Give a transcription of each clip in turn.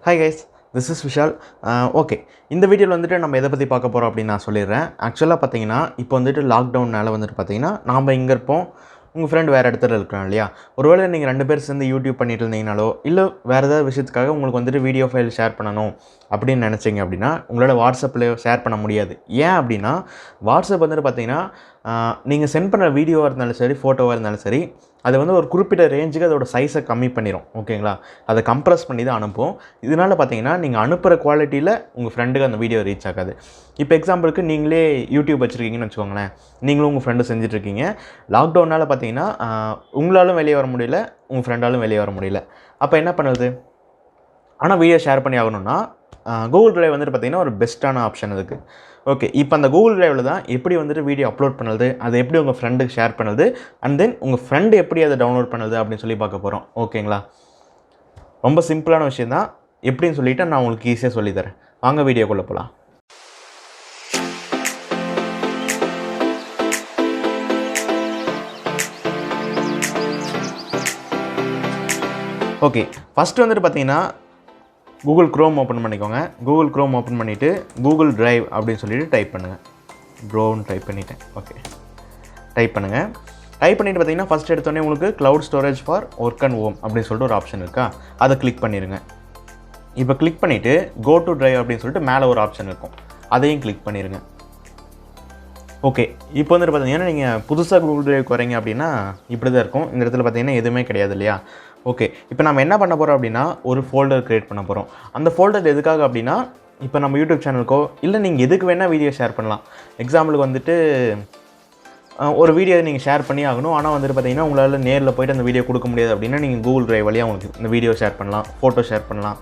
Hi guys, this is Vishal. Okay இந்த வீடியோவில் வந்துட்டு நம்ம எதை பற்றி பார்க்க போகிறோம் அப்படின்னு நான் சொல்லிடுறேன். ஆக்சுவலாக பார்த்தீங்கன்னா இப்போ வந்துட்டு லாக்டவுனால் வந்துட்டு பார்த்தீங்கன்னா நாம் இங்கே இருப்போம், உங்கள் ஃப்ரெண்ட் வேறு இடத்துல இருக்கிறோம் இல்லையா. ஒருவேளை நீங்கள் 2 பேர் சேர்ந்து யூடியூப் பண்ணிட்டு இருந்தீங்கனாலோ இல்லை வேறு ஏதாவது விஷயத்துக்காக உங்களுக்கு வந்துட்டு வீடியோ ஃபைல் ஷேர் பண்ணணும் அப்படின்னு நினச்சிங்க அப்படின்னா உங்களோட வாட்ஸ்அப்பில் ஷேர் பண்ண முடியாது. ஏன் அப்படின்னா வாட்ஸ்அப் வந்துட்டு பார்த்தீங்கன்னா நீங்கள் சென்ட் பண்ணுற வீடியோவாக இருந்தாலும் சரி ஃபோட்டோவாக இருந்தாலும் சரி அது வந்து ஒரு குறிப்பிட்ட ரேஞ்சுக்கு அதோட சைஸை கம்மி பண்ணிடும். ஓகேங்களா, அதை கம்ப்ரஸ் பண்ணி தான் அனுப்பும். இதனால் பார்த்தீங்கன்னா நீங்கள் அனுப்புகிற குவாலிட்டியில் உங்கள் ஃப்ரெண்டுக்கு அந்த வீடியோ ரீச் ஆகாது. இப்போ எக்ஸாம்பிளுக்கு நீங்களே யூடியூப் வச்சுருக்கீங்கன்னு வச்சுக்கோங்களேன், நீங்களும் உங்கள் ஃப்ரெண்டு செஞ்சுட்ருக்கீங்க. லாக்டவுனால் பார்த்தீங்கன்னா உங்களாலும் வெளியே வர முடியல, உங்கள் ஃப்ரெண்டாலும் வெளியே வர முடியல. அப்போ என்ன பண்ணுறது? ஆனால் வீடியோ ஷேர் பண்ணி ஆகணும்னா கூகுள் ட்ரைவ் வந்துட்டு பார்த்திங்கன்னா ஒரு பெஸ்ட்டான ஆப்ஷன் அதுக்கு. ஓகே, இப்போ அந்த கூகுள் ட்ரைவில் தான் எப்படி வந்துட்டு வீடியோ அப்லோட் பண்ணுறது, அதை எப்படி உங்கள் ஃப்ரெண்டுக்கு ஷேர் பண்ணுறது, அண்ட் தென் உங்கள் ஃப்ரெண்டு எப்படி அதை டவுன்லோட் பண்ணுறது அப்படின்னு சொல்லி பார்க்க போகிறோம். ஓகேங்களா, ரொம்ப சிம்பிளான விஷயம் தான். எப்படின்னு சொல்லிவிட்டு நான் உங்களுக்கு ஈஸியாக சொல்லித்தரேன். வாங்க வீடியோக்குள்ளே போகலாம். ஓகே, ஃபஸ்ட்டு வந்துட்டு பார்த்தீங்கன்னா கூகுள் க்ரோம் ஓப்பன் பண்ணிக்கோங்க. கூகுள் க்ரோம் ஓப்பன் பண்ணிவிட்டு கூகுள் ட்ரைவ் அப்படின்னு சொல்லிவிட்டு டைப் பண்ணுங்கள். ட்ரோன்னு டைப் பண்ணிவிட்டேன். ஓகே, டைப் பண்ணுங்கள். டைப் பண்ணிவிட்டு பார்த்தீங்கன்னா ஃபஸ்ட் எடுத்தோடனே உங்களுக்கு cloud storage for work and home அப்படின்னு சொல்லிட்டு ஒரு ஆப்ஷன் இருக்கா, அதை கிளிக் பண்ணிடுங்க. இப்போ கிளிக் பண்ணிவிட்டு கோ டு ட்ரைவ் அப்படின்னு சொல்லிட்டு மேலே ஒரு ஆப்ஷன் இருக்கும், அதையும் கிளிக் பண்ணிடுங்க. ஓகே, இப்போ வந்துட்டு பார்த்தீங்கன்னா நீங்கள் புதுசாக கூகுள் ட்ரைவ் வரீங்க அப்படின்னா இப்படி தான் இருக்கும். இந்த இடத்துல பார்த்தீங்கன்னா எதுவுமே கிடையாது இல்லையா. ஓகே, இப்போ நம்ம என்ன பண்ண போகிறோம் அப்படின்னா ஒரு ஃபோல்டர் க்ரியேட் பண்ண போகிறோம். அந்த ஃபோல்டர் எதுக்காக அப்படின்னா இப்போ நம்ம யூடியூப் சேனலுக்கோ இல்லை நீங்கள் எதுக்கு வேணால் வீடியோ ஷேர் பண்ணலாம். எக்ஸாம்பிளுக்கு வந்துட்டு ஒரு வீடியோ நீங்கள் ஷேர் பண்ணி ஆகணும், ஆனால் வந்துட்டு பார்த்தீங்கன்னா உங்களால் நேரில் போய்ட்டு அந்த வீடியோ கொடுக்க முடியாது அப்படின்னா நீங்கள் கூகுள் ட்ரைவ் வழியாக உங்களுக்கு இந்த வீடியோ ஷேர் பண்ணலாம், ஃபோட்டோ ஷேர் பண்ணலாம்,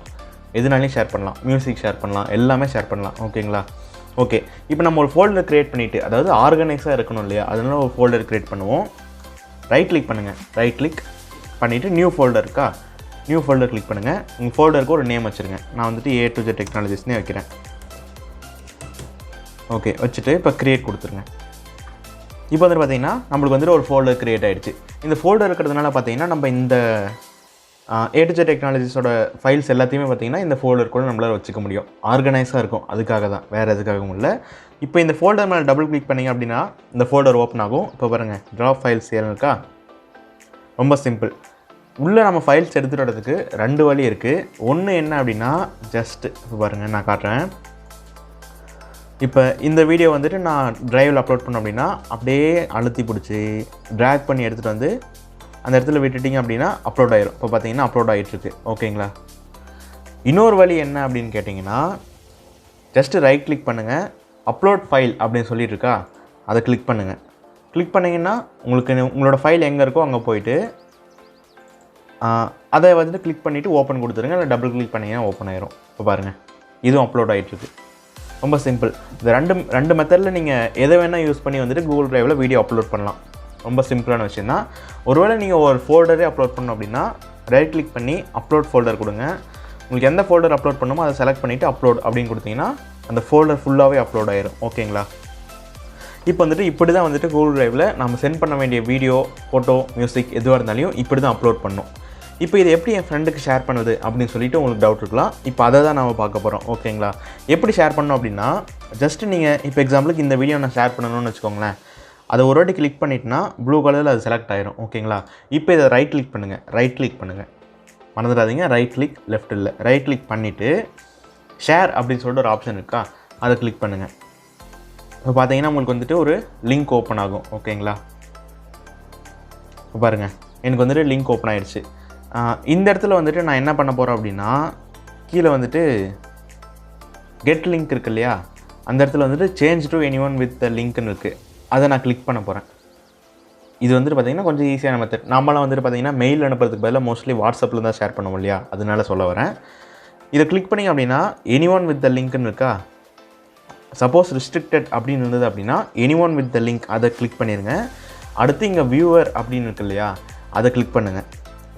எதுனாலையும் ஷேர் பண்ணலாம், மியூசிக் ஷேர் பண்ணலாம், எல்லாமே ஷேர் பண்ணலாம். ஓகேங்களா. ஓகே, இப்போ நம்ம ஒரு ஃபோல்டர் க்ரியேட் பண்ணிவிட்டு, அதாவது ஆர்கனைஸாக இருக்கணும் இல்லையா, அதனால ஒரு ஃபோல்டர் க்ரியேட் பண்ணுவோம். ரைட் கிளிக் பண்ணுங்கள். ரைட் கிளிக் பண்ணிவிட்டு நியூ ஃபோல்டர் இருக்கா, நியூ ஃபோல்டர் கிளிக் பண்ணுங்கள். உங்கள் ஃபோல்டருக்கு ஒரு நேம் வச்சுருங்க. நான் வந்துட்டு A to Z டெக்னாலஜிஸ்னே வைக்கிறேன். ஓகே, வச்சுட்டு இப்போ க்ரியேட் கொடுத்துருங்க. இப்போ வந்துட்டு பார்த்தீங்கன்னா நம்மளுக்கு வந்துட்டு ஒரு ஃபோல்டர் க்ரியேட் ஆகிடுச்சு. இந்த ஃபோல்டர் இருக்கிறதுனால பார்த்தீங்கன்னா நம்ம இந்த A to Z டெக்னாலஜிஸோட ஃபைல்ஸ் எல்லாத்தையுமே பார்த்தீங்கன்னா இந்த ஃபோல்டர் கூட நம்மளால் வச்சுக்க முடியும். ஆர்கனைஸாக இருக்கும், அதுக்காக தான், வேறு எதுக்காகவும் இல்லை. இப்போ இந்த ஃபோல்டர் மேலே டபுள் கிளிக் பண்ணிங்க அப்படின்னா இந்த ஃபோல்டர் ஓப்பன் ஆகும். இப்போ பாருங்கள், ட்ராப் ஃபைல்ஸ் ஏன்னு இருக்கா. ரொம்ப சிம்பிள். உள்ளே நம்ம ஃபைல்ஸ் எடுத்துகிட்டு வரதுக்கு 2 வழி இருக்குது. ஒன்று என்ன அப்படின்னா ஜஸ்ட்டு இப்போ பாருங்கள், நான் காட்டுறேன். இப்போ இந்த வீடியோ வந்துட்டு நான் ட்ரைவில் அப்லோட் பண்ணோம் அப்படின்னா அப்படியே அழுத்தி பிடிச்சி ட்ராக் பண்ணி எடுத்துகிட்டு வந்து அந்த இடத்துல விட்டுட்டிங்க அப்படின்னா அப்லோட் ஆகிரும். இப்போ பார்த்தீங்கன்னா அப்லோட் ஆகிட்டுருக்கு. ஓகேங்களா. இன்னொரு வழி என்ன அப்படின்னு கேட்டிங்கன்னா ஜஸ்ட்டு ரைட் கிளிக் பண்ணுங்கள், அப்லோட் ஃபைல் அப்படின்னு சொல்லிட்டு இருக்கா, அதை கிளிக் பண்ணுங்கள். கிளிக் பண்ணிங்கன்னா உங்களோட ஃபைல் எங்கே இருக்கோ அங்கே போயிட்டு அதை வந்துட்டு கிளிக் பண்ணிவிட்டு ஓப்பன் கொடுத்துருங்க. இல்லை டபுள் கிளிக் பண்ணிங்கன்னா ஓப்பன் ஆயிரும். இப்போ பாருங்கள், இதுவும் அப்லோட் ஆகிட்டுருக்கு. ரொம்ப சிம்பிள். இந்த ரெண்டு மெத்தடில் நீங்கள் எதை வேணால் யூஸ் பண்ணி வந்துட்டு கூகுள் ட்ரைவில் வீடியோ அப்லோட் பண்ணலாம். ரொம்ப சிம்பிளான விஷயம் தான். ஒருவேளை நீங்கள் ஒரு ஃபோல்டரே அப்லோட் பண்ணணும் அப்படின்னா ரைட் கிளிக் பண்ணி அப்லோட் ஃபோல்டர் கொடுங்க. உங்களுக்கு எந்த ஃபோல்டர் அப்லோட் பண்ணணுமோ அதை செலக்ட் பண்ணிவிட்டு அப்லோட் அப்படின்னு கொடுத்தீங்கன்னா அந்த ஃபோல்டர் ஃபுல்லாகவே அப்லோட் ஆயிரும். ஓகேங்களா. இப்போ வந்துட்டு இப்படி தான் வந்துட்டு கூகுள் ட்ரைவில் நம்ம சென்ட் பண்ண வேண்டிய வீடியோ, ஃபோட்டோ, மியூசிக் எதுவாக இருந்தாலும் இப்படி தான் அப்லோட் பண்ணணும். இப்போ இதை எப்படி என் ஃப்ரெண்டுக்கு ஷேர் பண்ணுது அப்படின்னு சொல்லிட்டு உங்களுக்கு டவுட் இருக்கலாம். இப்போ அதை தான் நம்ம பார்க்க போகிறோம். ஓகேங்களா. எப்படி ஷேர் பண்ணணும் அப்படின்னா ஜஸ்ட்டு நீங்கள் இப்போ எக்ஸாம்பிளுக்கு இந்த வீடியோ நான் ஷேர் பண்ணணும்னு வச்சுக்கோங்களேன், அதை ஒரு வாட்டி கிளிக் பண்ணிட்டுனா ப்ளூ கலரில் அது செலக்ட் ஆயிரும். ஓகேங்களா. இப்போ இதை ரைட் கிளிக் பண்ணுங்கள். ரைட் கிளிக் பண்ணுங்கள், மறந்துடாதீங்க. ரைட் கிளிக், லெஃப்ட் இல்லை, ரைட் கிளிக் பண்ணிவிட்டு ஷேர் அப்படின்னு சொல்லிட்டு ஒரு ஆப்ஷன் இருக்கா, அதை கிளிக் பண்ணுங்கள். இப்போ பார்த்தீங்கன்னா உங்களுக்கு வந்துட்டு ஒரு லிங்க் ஓப்பன் ஆகும். ஓகேங்களா. இப்போ பாருங்கள், எனக்கு வந்துட்டு லிங்க் ஓப்பன் ஆகிடுச்சு. இந்த இடத்துல வந்துட்டு நான் என்ன பண்ண போகிறேன் அப்படின்னா கீழே வந்துட்டு கெட் லிங்க் இருக்குது இல்லையா, அந்த இடத்துல வந்துட்டு change to anyone with the லிங்க்னு இருக்குது, அதை நான் கிளிக் பண்ண போகிறேன். இது வந்துட்டு பார்த்திங்கன்னா கொஞ்சம் ஈஸியான மெத்தட். நம்மளாம் வந்துட்டு பார்த்திங்கன்னா மெயில் அனுப்புறதுக்கு பதிலாக மோஸ்ட்லி வாட்ஸ்அப்பில் தான் ஷேர் பண்ணுவோம் இல்லையா, அதனால சொல்ல வரேன். இதை கிளிக் பண்ணிங்க அப்படின்னா எனிஒன் வித் த லிங்க்னு இருக்கா, சப்போஸ் ரிஸ்ட்ரிக்டட் அப்படின்னு இருந்தது அப்படின்னா எனிஒன் வித் த லிங்க் அதை கிளிக் பண்ணிடுங்க. அடுத்து இங்கே வியூவர் அப்படின்னு இருக்கு இல்லையா, அதை கிளிக் பண்ணுங்கள்.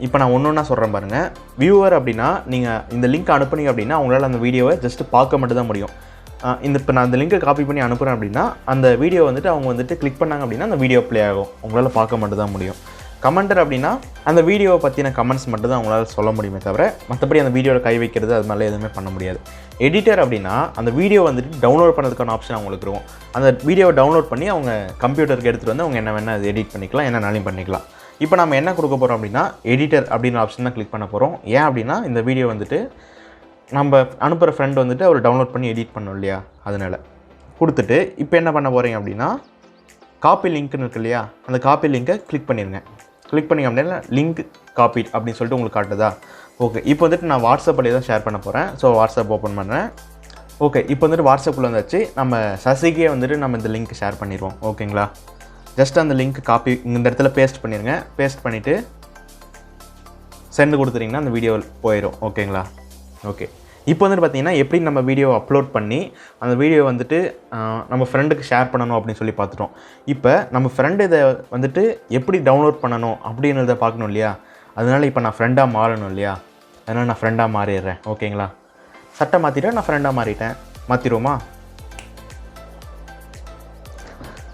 இப்போ நான் ஒன்றா சொல்கிறேன் பாருங்கள். வியூவர் அப்படின்னா நீங்கள் இந்த லிங்க் அனுப்புனீங்க அப்படின்னா உங்களால் அந்த வீடியோவை ஜஸ்ட்டு பார்க்க மட்டும் தான் முடியும். இப்போ நான் அந்த லிங்கை காப்பி பண்ணி அனுப்புகிறேன் அப்படின்னா அந்த வீடியோ வந்துட்டு அவங்க வந்துட்டு கிளிக் பண்ணாங்க அப்படின்னா அந்த வீடியோ ப்ளே ஆகும், உங்களால் பார்க்க மட்டும் தான் முடியும். கமெண்டர் அப்படின்னா அந்த வீடியோவை பற்றின கமெண்ட்ஸ் மட்டும் தான் அவங்களால சொல்ல முடியுமே தவிர மற்றபடி அந்த வீடியோவில் கை வைக்கிறது அது மாதிரிலாம் எதுவுமே பண்ண முடியாது. எடிட்டர் அப்படின்னா அந்த வீடியோ வந்துட்டு டவுன்லோட் பண்ணுறதுக்கான ஆப்ஷன் அவங்களுக்கு இருக்கும். அந்த வீடியோவை டவுன்லோட் பண்ணி அவங்க கம்ப்யூட்டருக்கு எடுத்துகிட்டு வந்து அவங்க என்ன வேணால் அது எடிட் பண்ணிக்கலாம், என்னனாலும் பண்ணிக்கலாம். இப்போ நம்ம என்ன கொடுக்க போகிறோம் அப்படின்னா எடிட்டர் அப்படின்ற ஆப்ஷன் தான் கிளிக் பண்ண போகிறோம். ஏன் அப்படின்னா இந்த வீடியோ வந்துட்டு நம்ம அனுப்புகிற ஃப்ரெண்ட் வந்துட்டு அவர் டவுன்லோட் பண்ணி எடிட் பண்ணோம் இல்லையா, அதனால் கொடுத்துட்டு இப்போ என்ன பண்ண போகிறீங்க அப்படின்னா காப்பி லிங்க்னு இருக்கு இல்லையா, அந்த காப்பி லிங்க்கை கிளிக் பண்ணிடுங்க. கிளிக் பண்ணிங்க அப்படின்னா லிங்க் காப்பி அப்படின்னு சொல்லிட்டு உங்களுக்கு காட்டுதா. ஓகே, இப்போ வந்துட்டு நான் வாட்ஸ்அப்பில் தான் ஷேர் பண்ண போகிறேன். ஸோ வாட்ஸ்அப் ஓப்பன் பண்ணுறேன். ஓகே, இப்போ வந்துட்டு வாட்ஸ்அப்பில் வந்தாச்சு. நம்ம சசிக்கே வந்துட்டு நம்ம இந்த லிங்க் ஷேர் பண்ணிடுவோம். ஓகேங்களா, ஜஸ்ட் அந்த லிங்க் காப்பி இந்த இடத்துல பேஸ்ட் பண்ணிடுங்க. பேஸ்ட் பண்ணிவிட்டு சென்ட் கொடுத்துட்டிங்கன்னா அந்த வீடியோ போயிடும். ஓகேங்களா, ஓகே. இப்போ வந்துட்டு பார்த்தீங்கன்னா எப்படி நம்ம வீடியோ அப்லோட் பண்ணி அந்த வீடியோ வந்துட்டு நம்ம ஃப்ரெண்டுக்கு ஷேர் பண்ணணும் அப்படின்னு சொல்லி பார்த்துட்டோம். இப்போ நம்ம ஃப்ரெண்டு இதை வந்துட்டு எப்படி டவுன்லோட் பண்ணணும் அப்படின்றத பார்க்கணும் இல்லையா, அதனால் இப்போ நான் ஃப்ரெண்டாக மாறணும் இல்லையா, அதனால் நான் ஃப்ரெண்டாக மாறிடுறேன். ஓகேங்களா, சட்டை மாற்றிட்டேன், நான் ஃப்ரெண்டாக மாறிட்டேன். மாற்றிடுவோமா?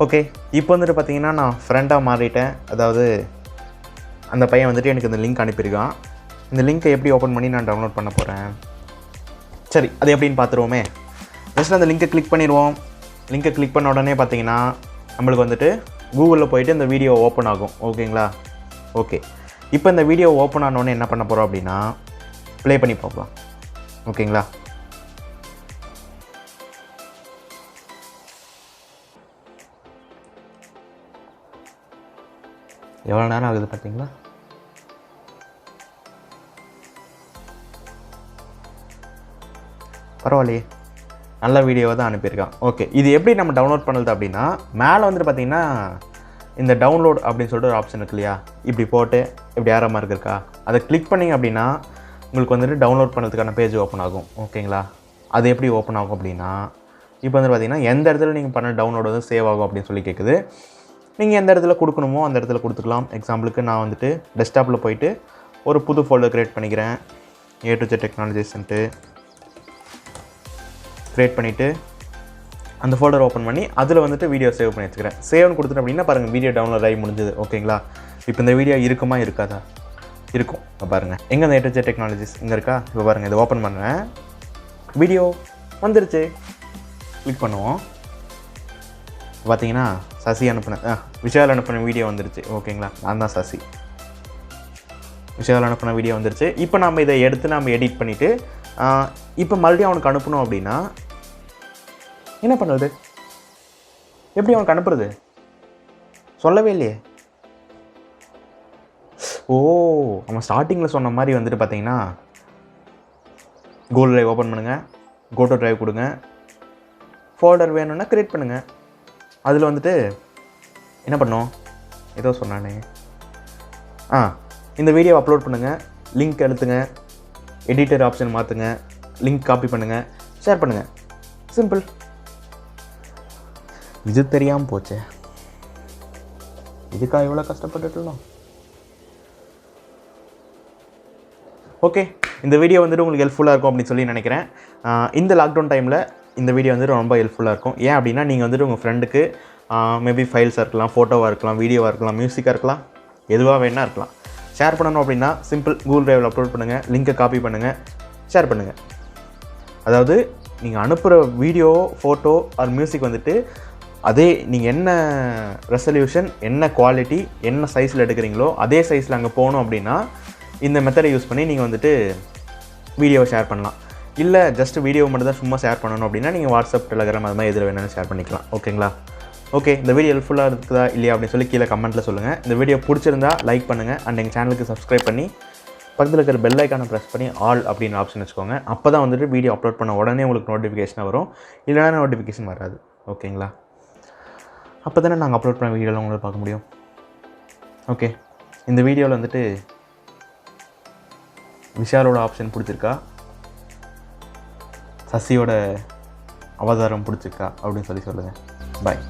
ஓகே, இப்போ வந்துட்டு பார்த்தீங்கன்னா நான் ஃப்ரெண்டாக மாறிட்டேன். அதாவது அந்த பையன் வந்துட்டு எனக்கு இந்த லிங்க் அனுப்பியிருக்கான். இந்த லிங்க்கை எப்படி ஓப்பன் பண்ணி நான் டவுன்லோட் பண்ண போகிறேன். சரி, அது எப்படின்னு பார்த்துருவோமே. ஜஸ்ட் அந்த லிங்க்கை கிளிக் பண்ணிடுவோம். லிங்க்கை கிளிக் பண்ண உடனே பார்த்தீங்கன்னா நம்மளுக்கு வந்துட்டு கூகுளில் போயிட்டு இந்த வீடியோ ஓப்பன் ஆகும். ஓகேங்களா, ஓகே. இப்போ இந்த வீடியோ ஓப்பன் ஆனோடனே என்ன பண்ண போகிறோம் அப்படின்னா ப்ளே பண்ணி பார்க்கலாம். ஓகேங்களா, எவ்வளோ நேரம் ஆகுது பார்த்தீங்களா? பரவாயில்லையே, நல்ல வீடியோவை தான் அனுப்பியிருக்கான். ஓகே, இது எப்படி நம்ம டவுன்லோட் பண்ணுறது அப்படின்னா மேலே வந்துட்டு பார்த்தீங்கன்னா இந்த டவுன்லோட் அப்படின்னு சொல்லிட்டு ஒரு ஆப்ஷன் இருக்கு இல்லையா, இப்படி போட்டு இப்படி ஏற மார்க் இருக்கா, அதை கிளிக் பண்ணிங்க அப்படின்னா உங்களுக்கு வந்துட்டு டவுன்லோட் பண்ணுறதுக்கான பேஜ் ஓப்பன் ஆகும். ஓகேங்களா, அது எப்படி ஓப்பன் ஆகும் அப்படின்னா இப்போ வந்துட்டு பார்த்தீங்கன்னா எந்த இடத்துல நீங்கள் பண்ண டவுன்லோட் வந்து சேவ் ஆகும் அப்படின்னு சொல்லி கேட்குது. நீங்கள் எந்த இடத்துல கொடுக்கணுமோ அந்த இடத்துல கொடுத்துக்கலாம். எக்ஸாம்பிளுக்கு நான் வந்துட்டு டெஸ்க்டாப்பில் போயிட்டு ஒரு புது ஃபோல்டர் க்ரியேட் பண்ணிக்கிறேன். A to Z டெக்னாலஜிஸ்ன்ட்டு க்ரியேட் பண்ணிவிட்டு அந்த ஃபோல்டர் ஓப்பன் பண்ணி அதில் வந்துட்டு வீடியோ சேவ் பண்ணி வச்சுக்கிறேன். சேவ்னு கொடுத்துட்டு அப்படின்னா பாருங்கள் வீடியோ டவுன்லோட் ஆகி முடிஞ்சது. ஓகேங்களா, இப்போ இந்த வீடியோ இருக்குமா இருக்காதா? இருக்கும். இப்போ பாருங்கள் எங்கே அந்த A to Z டெக்னாலஜிஸ் இங்கே இருக்கா. இப்போ பாருங்கள் இதை ஓப்பன் பண்ணுறேன், வீடியோ வந்துருச்சு. கிளிக் பண்ணுவோம். பார்த்தீங்கன்னா சசி விஷால் அனுப்பின வீடியோ வந்துருச்சு. ஓகேங்களா, நான் தான் சசி. விஷால் அனுப்பின வீடியோ வந்துருச்சு. இப்போ நம்ம இதை எடுத்து நம்ம எடிட் பண்ணிவிட்டு இப்போ மறுபடியும் அவனுக்கு அனுப்பணும் அப்படின்னா என்ன பண்ணுறது, எப்படி அவனுக்கு அனுப்புறது சொல்லவே இல்லையே. ஓ, அவன் ஸ்டார்டிங்கில் சொன்ன மாதிரி வந்துட்டு பார்த்தீங்கன்னா கூகுள் ட்ரைவ் ஓப்பன் பண்ணுங்கள், கோடோ ட்ரைவ் கொடுங்க, ஃபோல்டர் வேணும்னா க்ரியேட் பண்ணுங்கள். அதில் வந்துட்டு என்ன பண்ணோம், ஏதோ சொன்னானே, இந்த வீடியோ அப்லோட் பண்ணுங்கள், லிங்க் எடுத்துங்க, எடிட்டர் ஆப்ஷன் மாற்றுங்க, லிங்க் காப்பி பண்ணுங்கள், ஷேர் பண்ணுங்கள். சிம்பிள். இது தெரியாமல் போச்சே, இதுக்காக எவ்வளோ கஷ்டப்பட்டுட்டோம். ஓகே, இந்த வீடியோ வந்துட்டு உங்களுக்கு ஹெல்ப்ஃபுல்லாக இருக்கும் அப்படின்னு சொல்லி நினைக்கிறேன். இந்த லாக்டவுன் டைமில் இந்த வீடியோ வந்துட்டு ரொம்ப ஹெல்ப்ஃபுல்லாக இருக்கும். ஏன் அப்படின்னா நீங்கள் வந்துட்டு உங்கள் ஃப்ரெண்டுக்கு மேபி ஃபைல்ஸாக இருக்கலாம், ஃபோட்டோவாக இருக்கலாம், வீடியோவாக இருக்கலாம், மியூசிக்காக இருக்கலாம், எதுவாக வேணா இருக்கலாம், ஷேர் பண்ணணும் அப்படின்னா சிம்பிள் கூகுள் ட்ரைவில் அப்லோட் பண்ணுங்கள், லிங்க்கை காப்பி பண்ணுங்கள், ஷேர் பண்ணுங்கள். அதாவது நீங்கள் அனுப்புகிற வீடியோ, ஃபோட்டோ ஆர் மியூசிக் வந்துட்டு அதே நீங்கள் என்ன ரெசல்யூஷன், என்ன குவாலிட்டி, என்ன சைஸில் எடுக்கிறீங்களோ அதே சைஸில் அங்கே போகணும் அப்படின்னா இந்த மெத்தடை யூஸ் பண்ணி நீங்கள் வந்துட்டு வீடியோவை ஷேர் பண்ணலாம். இல்லை ஜஸ்ட் வீடியோ மட்டும் தான் சும்மா ஷேர் பண்ணணும் அப்படின்னா நீங்கள் வாட்ஸ்அப், டெலகிராம் அது மாதிரி எதில் வேணாலும் ஷேர் பண்ணிக்கலாம். ஓகேங்களா, ஓகே. இந்த வீடியோ ஹெல்ப்ஃபுல்லாக இருக்குதா இல்லையா அப்படின்னு சொல்லி கீழே கமெண்ட்டில் சொல்லுங்கள். இந்த வீடியோ பிடிச்சிருந்தா லைக் பண்ணுங்கள் அண்ட் எங்கள் சேனலுக்கு சப்ஸ்கிரைப் பண்ணி பக்கத்தில் இருக்கிற பெல் ஐக்கானை ப்ரெஸ் பண்ணி ஆல் அப்படின்னு ஆப்ஷன் வச்சுக்கோங்க. அப்போ தான் வந்துட்டு வீடியோ அப்லோட் பண்ண உடனே உங்களுக்கு நோட்டிஃபிகேஷன் வரும், இல்லைனா நோட்டிஃபிகேஷன் வராது. ஓகேங்களா, அப்போ தானே நாங்கள் அப்லோட் பண்ண வீடியோவில் உங்களுக்கு பார்க்க முடியும். ஓகே, இந்த வீடியோவில் வந்துட்டு விஷாலோட ஆப்ஷன் பிடிச்சிருக்கா, சசியோட அவதாரம் பிடிச்சிருக்கா அப்படின்னு சொல்லி சொல்லுங்கள். பாய்.